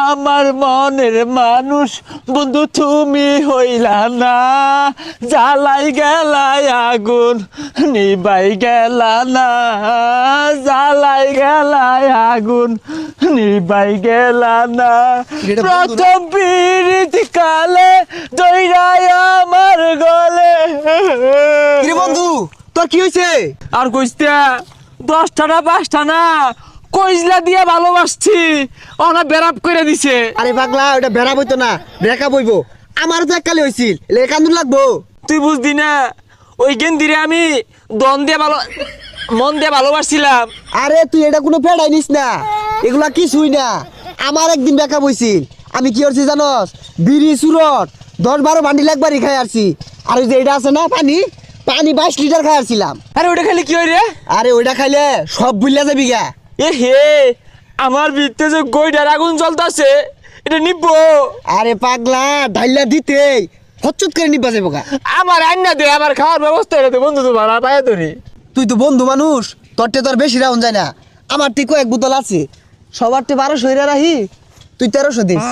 আমার মনের মানুষ বন্ধু তুমি হইলা না, জ্বালাই গেলাই আগুন নিবাই গেলা না, জ্বালাই গেলাই আগুন নিবাই গেলা না। প্রথম পিরিতি কালে দইরাই আমার গলে। বন্ধু তোর কি হয়েছে? আর কইস্তা 10টা না 5টা না কইজলা দিয়া ভালোবাসছি, ওনা বেরাপ করে দিছে। আরে পাগলা, ওটা বেড়া বইতো না, ব্রেকআপ হইব। আমারও তো এককালে হয়েছিল, কান্দুন লাগবো। তুই বুঝদি না, ওই গেন্দিরে আমি মন দিয়ে ভালোবাসছিলাম। আরে তুই এটা কোনো ফেড়াই নিস না, এগুলা কিছুই না। আমার একদিন ব্রেকআপ হয়েছিল, আমি কি করছি জানস? বিড়ি সুরট 10-12 বান্ডিল একবারই খাই আসছি। আর ওই যে এটা আছে না পানি 22 লিটার খাই আসছিলাম। আরে ওটা খালি কি হয় রে? আরে ওইটা খাইলে সব বুঝলা যাবি গা। এ হে, আমার ভিতরে যে গইডার আগুন জ্বলতাছে, এটা নিবো। আরে পাগলা, ঢাইলা দিতেই হচ্চুত করে নিবা যাবো গা। আমার আইনা দে, আমার খাওয়ার ব্যবস্থা এটা দে বন্ধু, তো ভাড়া পায় ধরি। তুই তো বন্ধু মানুষ, তোরটে তোর বেশি রাউন যায় না। আমার ঠিক এক বোতল আছে, সবার 1200 রাহি, তুই 1300 দিস।